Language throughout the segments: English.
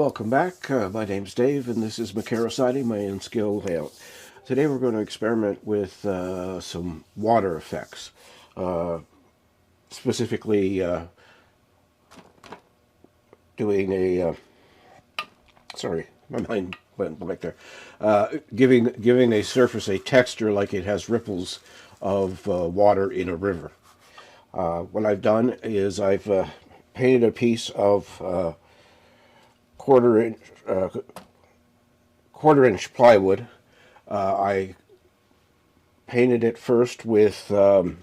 Welcome back. My name's Dave, and this is Macarosati, my in-skill layout. Today we're going to experiment with some water effects. Specifically doing a... sorry, my mind went back there. Giving a surface a texture like it has ripples of water in a river. What I've done is I've painted a piece of quarter inch plywood. I painted it first with I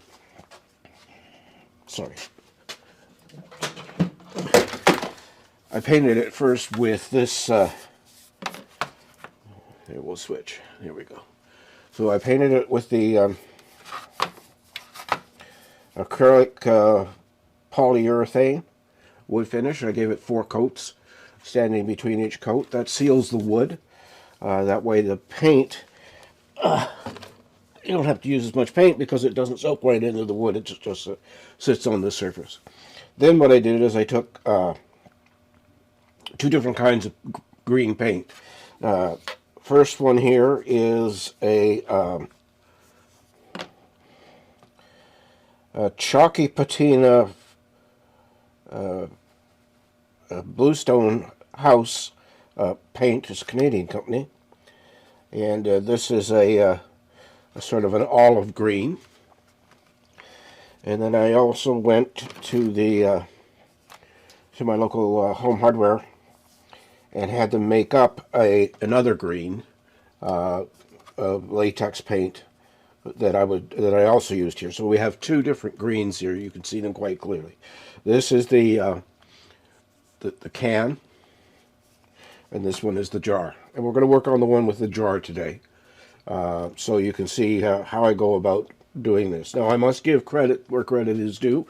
painted it first with this here, we'll switch. Here we go. So I painted it with the acrylic polyurethane wood finish. I gave it 4 coats standing between each coat. That seals the wood. That way the paint, you don't have to use as much paint because it doesn't soak right into the wood. It just sits on the surface. Then what I did is I took 2 different kinds of green paint. First one here is a chalky patina bluestone house paint. It's a Canadian company, and this is a sort of an olive green. And then I also went to the to my local Home Hardware and had them make up another green latex paint that I also used here. So we have 2 different greens here. You can see them quite clearly. This is the can, and this one is the jar. And we're going to work on the one with the jar today, so you can see how I go about doing this. Now, I must give credit where credit is due.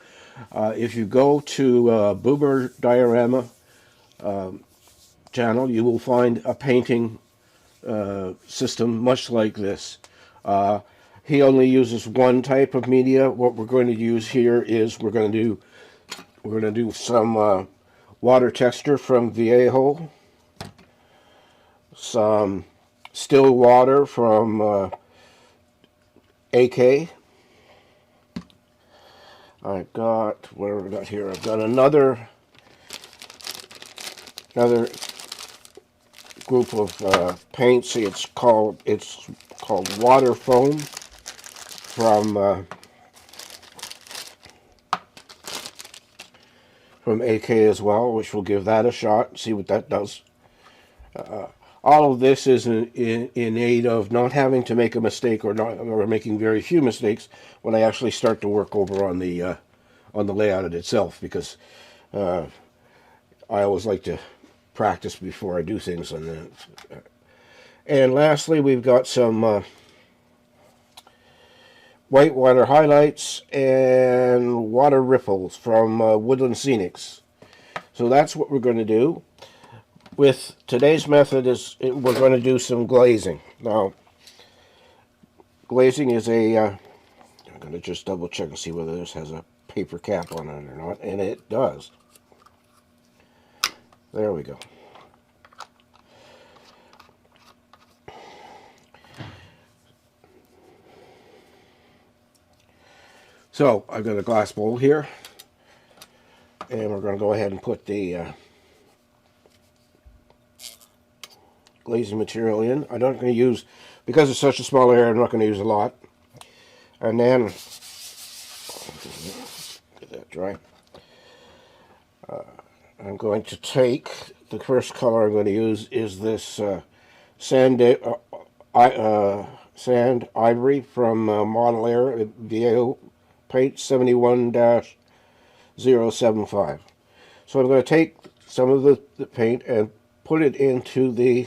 If you go to Boober Diorama channel, you will find a painting system much like this. He only uses one type of media. What we're going to use here is we're going to do some water texture from Vallejo, some still water from AK. I've got, what have I got here? I've got another group of paints. See, it's called water foam from AK as well, which will give that a shot. See what that does. All of this is in aid of not having to make a mistake or making very few mistakes when I actually start to work over on the layout itself, because I always like to practice before I do things on that. And lastly, we've got some whitewater highlights and water ripples from Woodland Scenics. So that's what we're going to do. With today's method we're going to do some glazing. Now, glazing is I'm going to just double check and see whether this has a paper cap on it or not, and it does. There we go. So I've got a glass bowl here, and we're going to go ahead and put the glazing material in. I'm not going to use, because it's such a small area, I'm not going to use a lot. And then, get that dry. I'm going to take, the first color I'm going to use is this sand ivory from Model Air Vallejo paint 71-075. So I'm going to take some of the paint and put it into the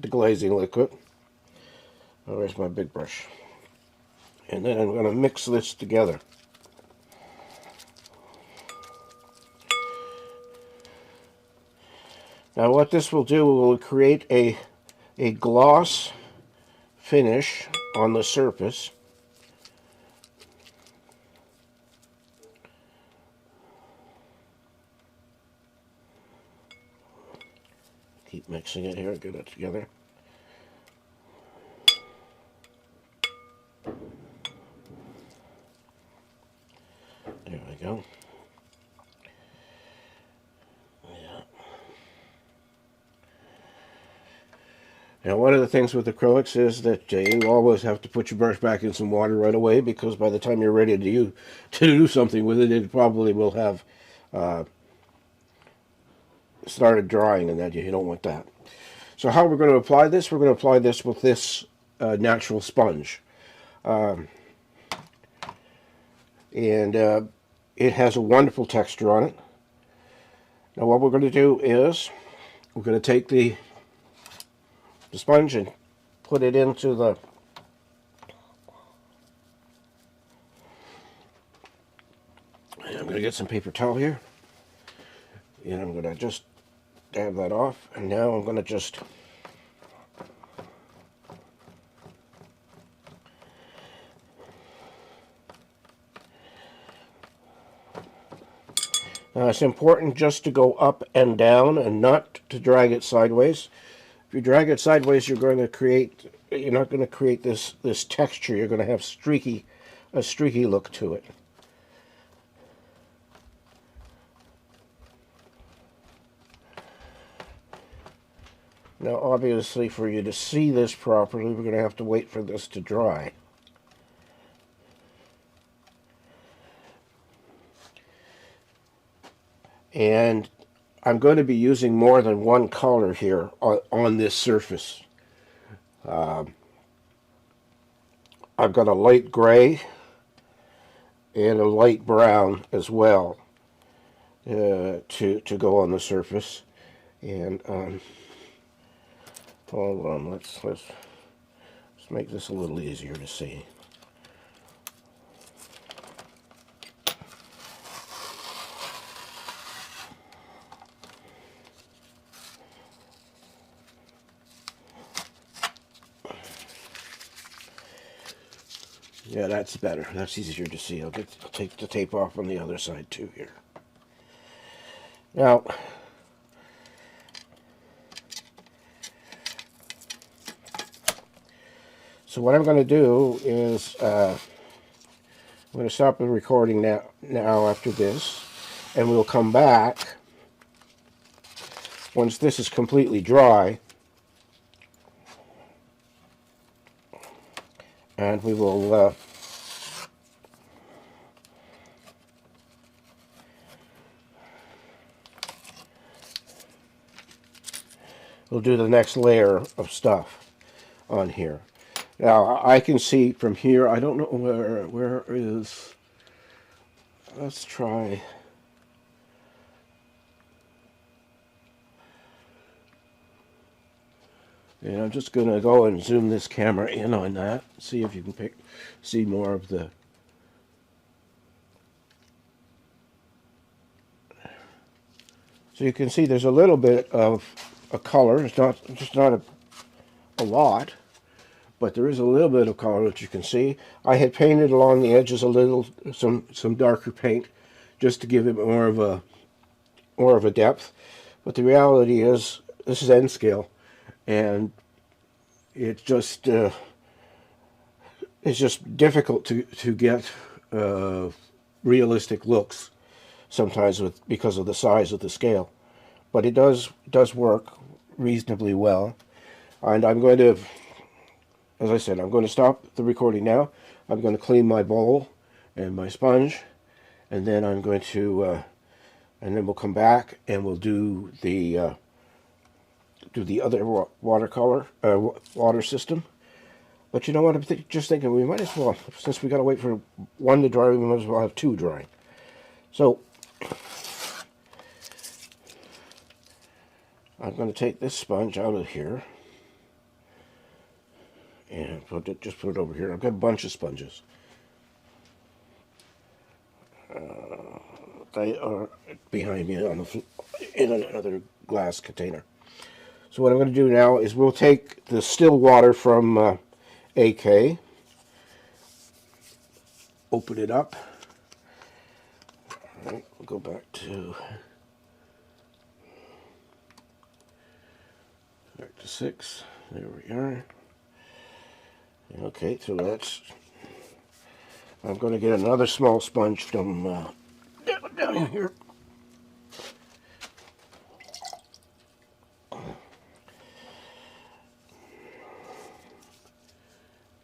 glazing liquid. Oh, where's my big brush? And then I'm going to mix this together. Now what this will do, will create a gloss finish on the surface. keep mixing it here, get it together. There we go. Yeah. Now, one of the things with acrylics is that you always have to put your brush back in some water right away, because by the time you're ready to do something with it, it probably will have started drying, and that you don't want that. So how we're going to apply this? We're going to apply this with this natural sponge. And it has a wonderful texture on it. Now what we're going to do is we're going to take the sponge and put it into the I'm going to get some paper towel here, and I'm going to just dab that off, and now I'm going to just now it's important just to go up and down and not to drag it sideways. If you drag it sideways, you're not going to create this texture. You're going to have a streaky look to it. Now, obviously, for you to see this properly, we're going to have to wait for this to dry. And I'm going to be using more than one color here on this surface. I've got a light gray and a light brown as well to go on the surface. And hold on, let's make this a little easier to see. Yeah, that's better. That's easier to see. I'll take the tape off on the other side too here. Now, so what I'm going to do is I'm going to stop the recording now after this, and we'll come back once this is completely dry, and we will we'll do the next layer of stuff on here. Now I can see from here, I don't know where is, let's try, and I'm just going to go and zoom this camera in on that, see if you can see more of the, so you can see there's a little bit of a color. It's not a lot, but there is a little bit of color that you can see. I had painted along the edges a little, some darker paint, just to give it more of a depth. But the reality is, this is N scale, and it's just difficult to get realistic looks sometimes because of the size of the scale. But it does work reasonably well, and I'm going to, as I said, I'm going to stop the recording now. I'm going to clean my bowl and my sponge, and then I'm going to, and then we'll come back and we'll do the other watercolor water system. But you know what? I'm just thinking we might as well, since we got to wait for one to dry, we might as well have two dry. So I'm going to take this sponge out of here and just put it over here. I've got a bunch of sponges. They are behind me on the in another glass container. So what I'm going to do now is we'll take the still water from AK, open it up. All right, we'll go back to Back to 6. There we are. Okay, so that's... I'm going to get another small sponge from down here.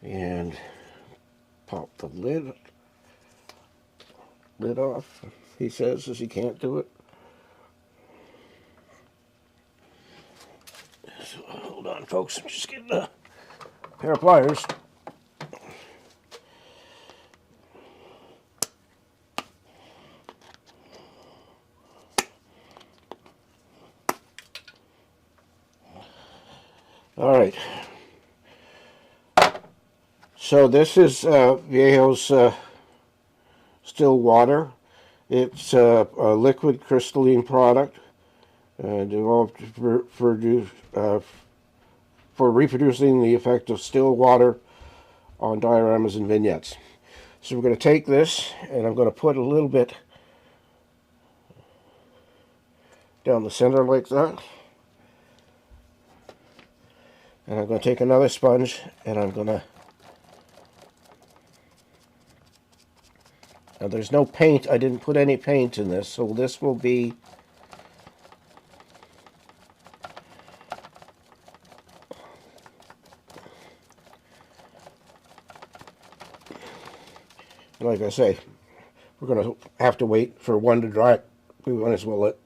And pop the lid off. He says he can't do it. So hold on, folks. I'm just getting a pair of pliers. All right. So this is Vallejo's still water. It's a liquid crystalline product developed for reproducing the effect of still water on dioramas and vignettes. So we're going to take this and I'm going to put a little bit down the center like that. And I'm going to take another sponge and I'm going to... Now there's no paint. I didn't put any paint in this, so this will be... Like I say, we're going to have to wait for one to dry. We might as well let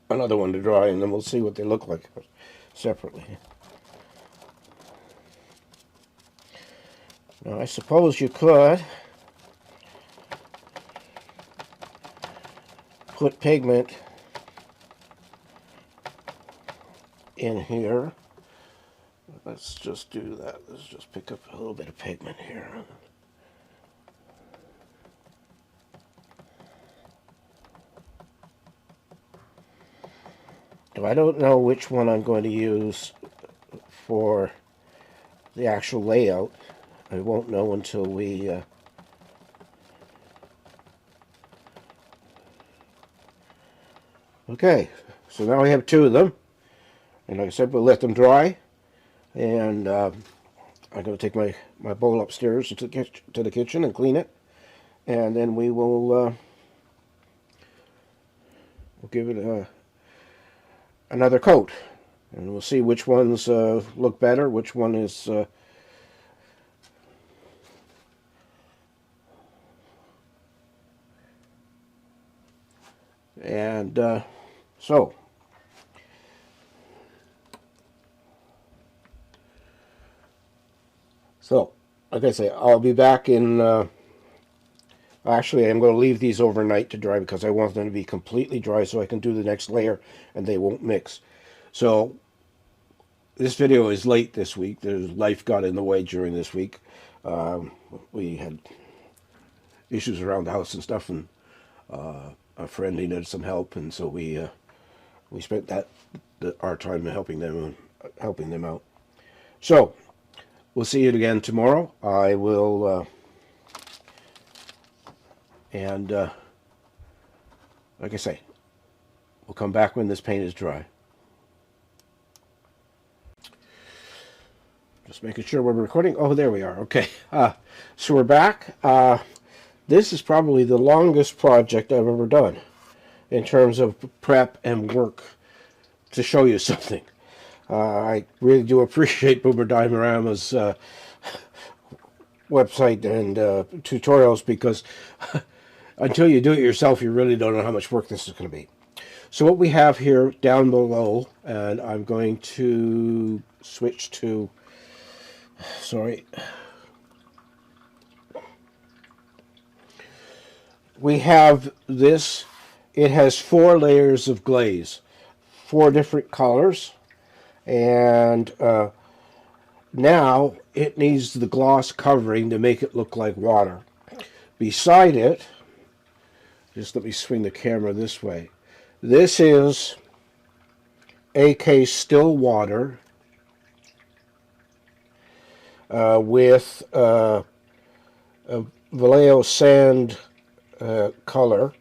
another one to dry, and then we'll see what they look like separately. Now, I suppose you could put pigment in here. Let's just do that. Let's just pick up a little bit of pigment here. I don't know which one I'm going to use for the actual layout. I won't know until we okay, so now we have two of them, and like I said, we'll let them dry, and I'm going to take my bowl upstairs to the kitchen and clean it, and then we will we'll give it another coat, and we'll see which ones look better, which one is and so like I say, I'll be back in actually, I'm going to leave these overnight to dry because I want them to be completely dry so I can do the next layer and they won't mix. So this video is late this week. Life got in the way during this week. We had issues around the house and stuff, and a friend needed some help, and so we spent our time helping them out. So we'll see you again tomorrow. I will. And like I say, we'll come back when this paint is dry. Just making sure we're recording. Oh, there we are. Okay. So we're back. This is probably the longest project I've ever done in terms of prep and work to show you something. I really do appreciate Boomer Diorama's website and tutorials, because until you do it yourself, you really don't know how much work this is going to be. So what we have here down below, and I'm going to switch to, sorry, we have this. It has 4 layers of glaze, 4 different colors, and now it needs the gloss covering to make it look like water. Beside it, just let me swing the camera this way. This is AK still water with a Vallejo sand color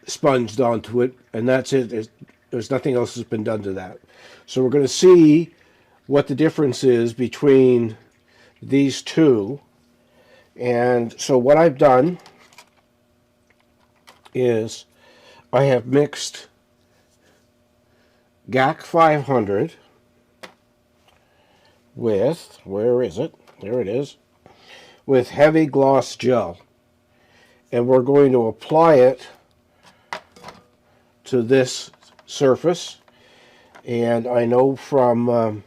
sponged onto it, and that's it. There's nothing else that's been done to that. So we're going to see what the difference is between these two. And so what I've done is I have mixed GAC 500 with, where is it? There it is, with heavy gloss gel. And we're going to apply it to this surface. And I know from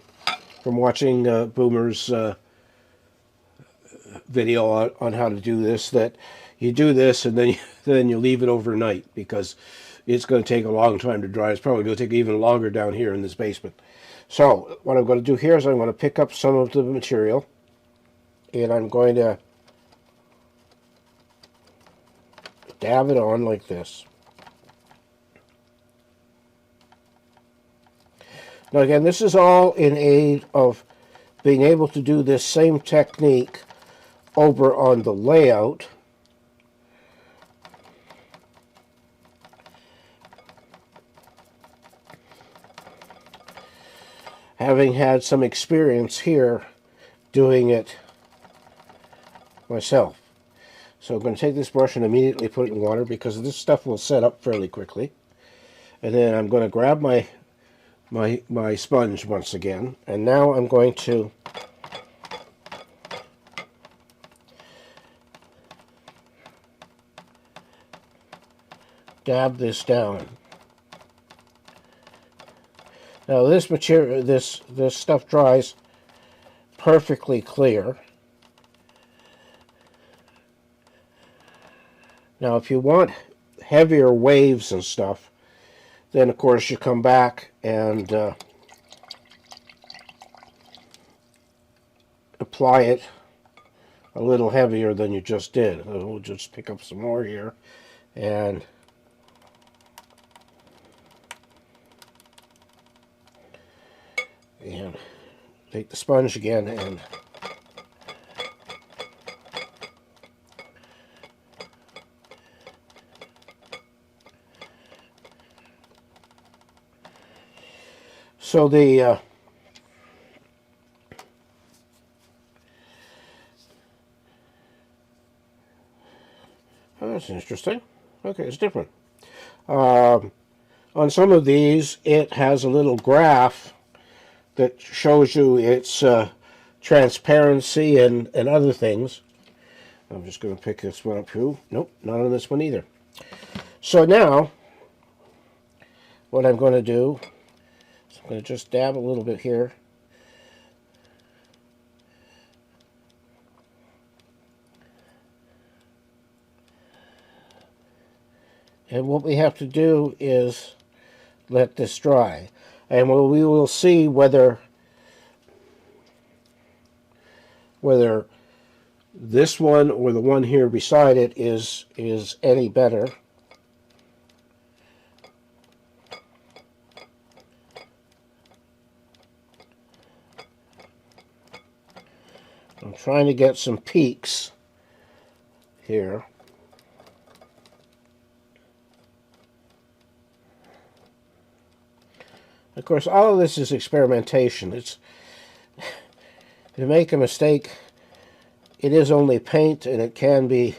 watching Boomer's video on how to do this that you do this and then you leave it overnight, because it's going to take a long time to dry. It's probably going to take even longer down here in this basement. So what I'm going to do here is I'm going to pick up some of the material, and I'm going to dab it on like this. Now again, this is all in aid of being able to do this same technique over on the layout. Having had some experience here doing it myself. So I'm going to take this brush and immediately put it in water, because this stuff will set up fairly quickly. And then I'm going to grab my sponge once again, and now I'm going to dab this down. Now this material, this stuff dries perfectly clear. Now if you want heavier waves and stuff, then of course you come back and apply it a little heavier than you just did. We'll just pick up some more here and take the sponge again and so the oh, that's interesting. Okay, it's different. On some of these, it has a little graph that shows you its transparency and other things. I'm just going to pick this one up too. Nope, not on this one either. So now, what I'm going to do is I'm going to just dab a little bit here. And what we have to do is let this dry. And we will see whether this one or the one here beside it is any better. I'm trying to get some peaks here. Of course, all of this is experimentation. It's, if you make a mistake, it is only paint, and it can be,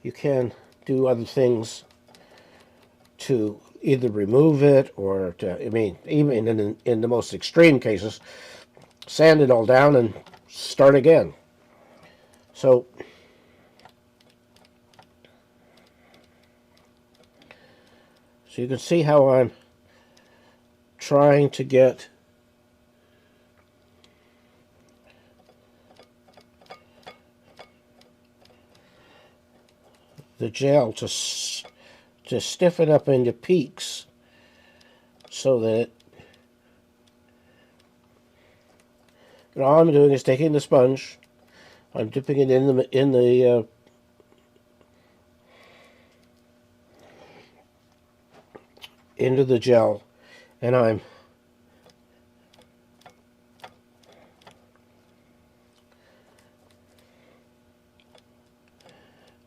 you can do other things to either remove it or to, I mean, even in the most extreme cases, sand it all down and start again. So you can see how I'm trying to get the gel to stiffen up into peaks so that and all I'm doing is taking the sponge, I'm dipping it into the gel, and I'm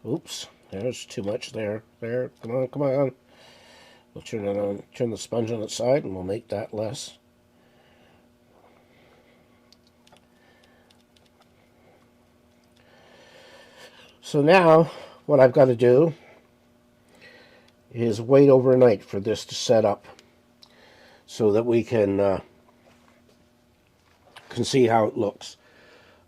oops, there's too much there. Come on, come on. We'll turn it on, turn the sponge on its side, and we'll make that less. So now, what I've got to do is wait overnight for this to set up, so that we can see how it looks.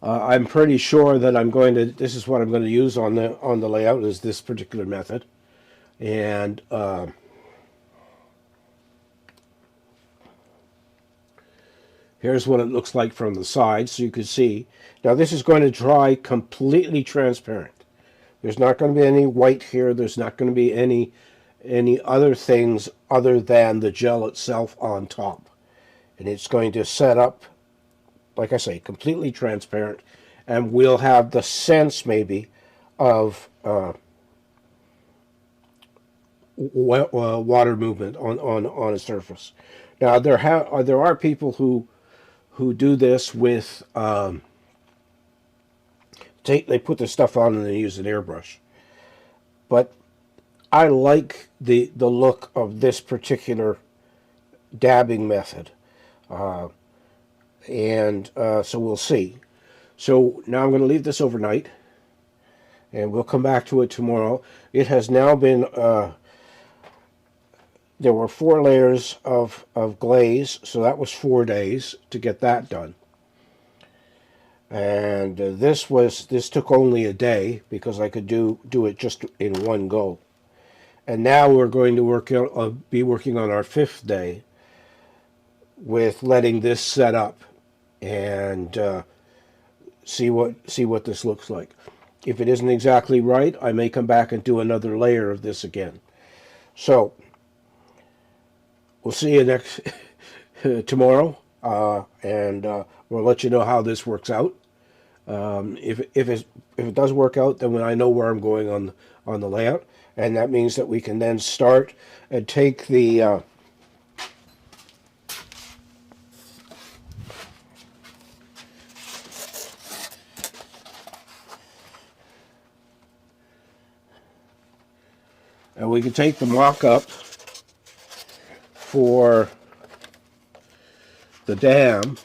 I'm pretty sure that I'm going to. This is what I'm going to use on the layout, is this particular method, and here's what it looks like from the side, so you can see. Now this is going to dry completely transparent. There's not going to be any white here. There's not going to be any other things other than the gel itself on top, and it's going to set up, like I say, completely transparent, and we'll have the sense maybe of water movement on a surface. Now there are people who do this with they put the stuff on and they use an airbrush, but I like the look of this particular dabbing method. So we'll see. So now I'm going to leave this overnight, and we'll come back to it tomorrow. It has now been, there were 4 layers of glaze, so that was 4 days to get that done. And this took only a day, because I could do it just in one go. And now we're going to be working on our 5th day with letting this set up and see what this looks like. If it isn't exactly right, I may come back and do another layer of this again. So we'll see you next tomorrow, and we'll let you know how this works out. If it does work out, then I know where I'm going on the layout, and that means that we can then start and take the and we can take the mock-up for the dam,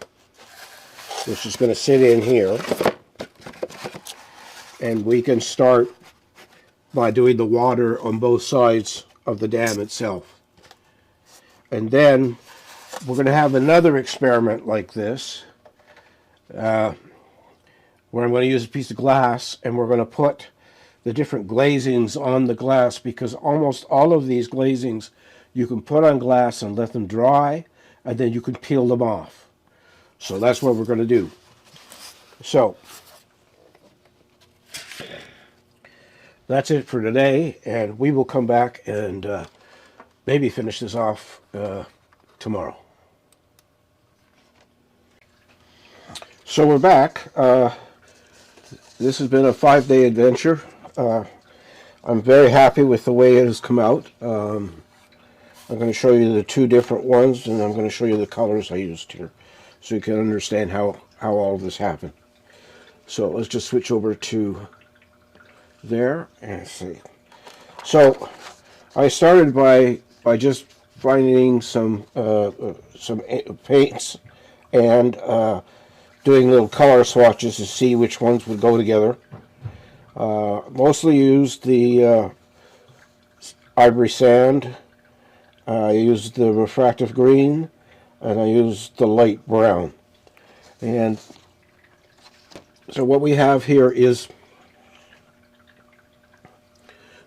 which is going to sit in here, and we can start by doing the water on both sides of the dam itself. And then we're going to have another experiment like this, where I'm going to use a piece of glass, and we're going to put the different glazings on the glass, because almost all of these glazings you can put on glass and let them dry, and then you can peel them off. So that's what we're going to do. So that's it for today, and we will come back and maybe finish this off tomorrow. So we're back. This has been a 5-day adventure. I'm very happy with the way it has come out. I'm going to show you the 2 different ones, and I'm going to show you the colors I used here, so you can understand how all of this happened. So let's just switch over to there and see. So I started by just finding some paints and doing little color swatches to see which ones would go together. Mostly used the ivory sand, I used the refractive green, and I used the light brown. And so what we have here is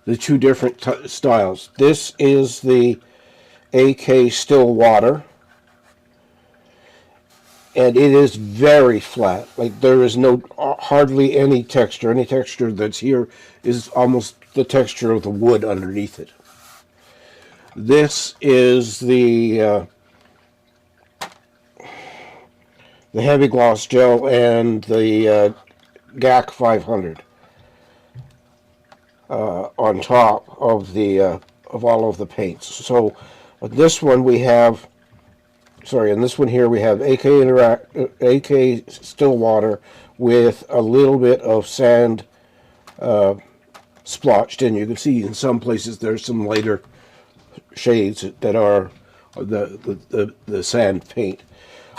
the 2 different styles. This is the AK still water, and it is very flat. Like, there is hardly any texture. Any texture that's here is almost the texture of the wood underneath it. This is the heavy gloss gel and the GAC 500 on top of the of all of the paints. So this one we have. Sorry, in this one here we have AK still water with a little bit of sand splotched in. You can see in some places there's some lighter shades that are the sand paint.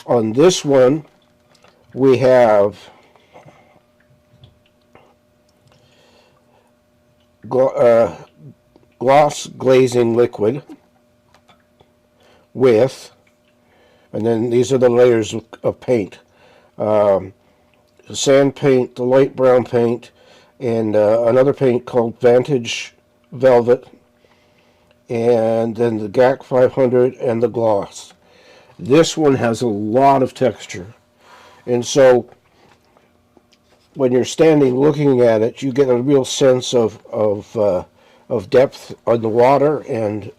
On this one, we have gloss glazing liquid with, and then these are the layers of paint. The sand paint, the light brown paint, and another paint called Vantage Velvet, and then the GAC 500 and the gloss. This one has a lot of texture, and so when you're standing looking at it, you get a real sense of depth on the water, and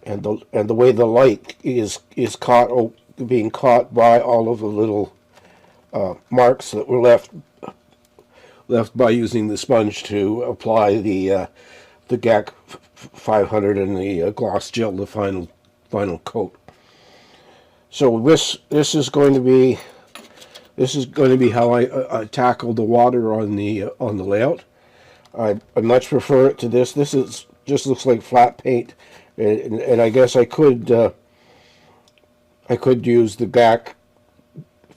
the way the light is being caught by all of the little marks that were left by using the sponge to apply the GAC 500 and the gloss gel, the final coat. So this is going to be how I tackle the water on the layout. I much prefer it to this. This is just looks like flat paint, and I guess I could use the GAC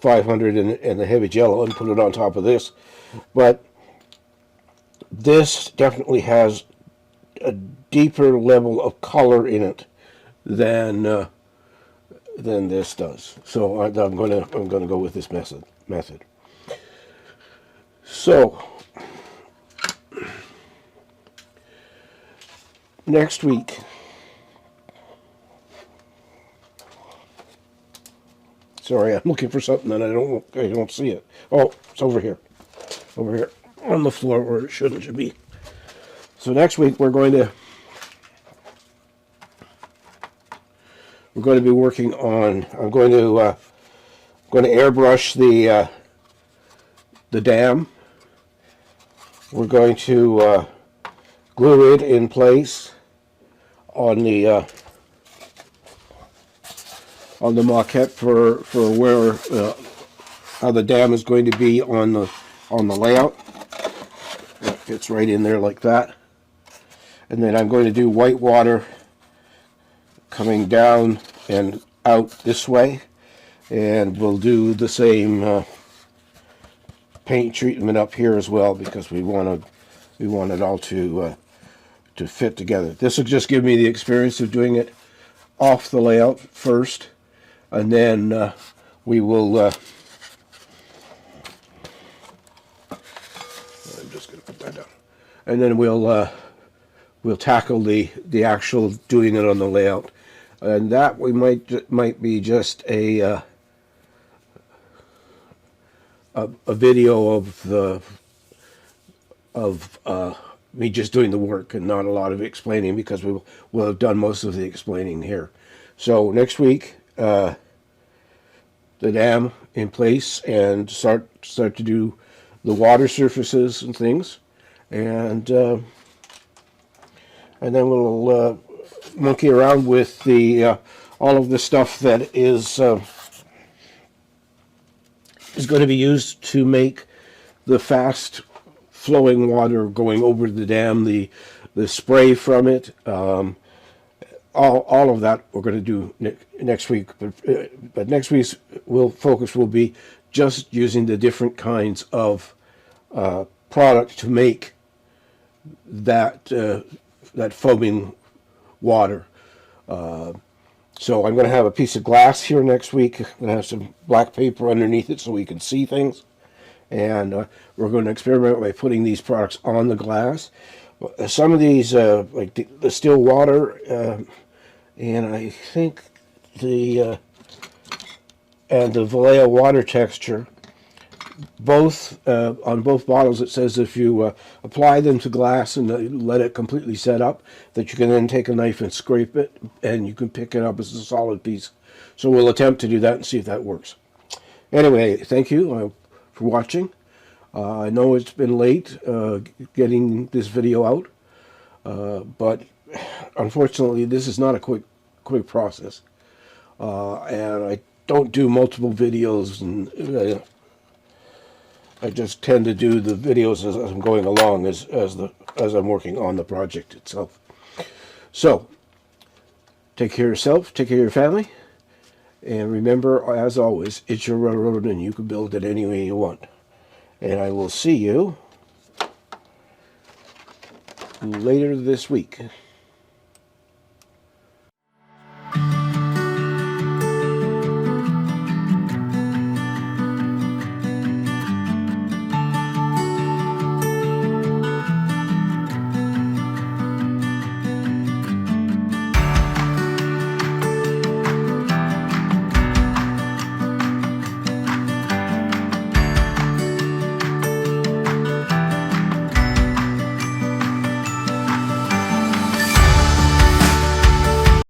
500 and the heavy gel and put it on top of this, but this definitely has a deeper level of color in it than this does. So I'm gonna go with this method. So next week, sorry, I'm looking for something and I don't see it. Oh, it's over here on the floor where it should be. So next week we're going to be working on. I'm going to airbrush the dam. We're going to glue it in place on the maquette for where how the dam is going to be on the layout. It fits right in there like that. And then I'm going to do white water coming down and out this way, and we'll do the same paint treatment up here as well, because we want it all to fit together. This will just give me the experience of doing it off the layout first, and then we will. I'm just going to put that down, and then we'll tackle the actual doing it on the layout, and that we might be just a video of me just doing the work and not a lot of explaining, because we'll have done most of the explaining here. So next week, the dam in place, and start to do the water surfaces and things, and then we'll monkey around with the all of the stuff that is going to be used to make the fast flowing water going over the dam, the spray from it, all of that we're going to do next week. But next week's focus will be just using the different kinds of product to make that foaming water. So I'm going to have a piece of glass here next week. I'm going to have some black paper underneath it so we can see things. And we're going to experiment by putting these products on the glass. Some of these, like the still water, and I think the Vallejo water texture, both on both bottles it says if you apply them to glass and let it completely set up, that you can then take a knife and scrape it and you can pick it up as a solid piece. So we'll attempt to do that and see if that works. Anyway, thank you for watching. I know it's been late getting this video out, but unfortunately this is not a quick process, and I don't do multiple videos, and I just tend to do the videos as I'm going along, as I'm working on the project itself. So, take care of yourself, take care of your family, and remember, as always, it's your railroad and you can build it any way you want. And I will see you later this week.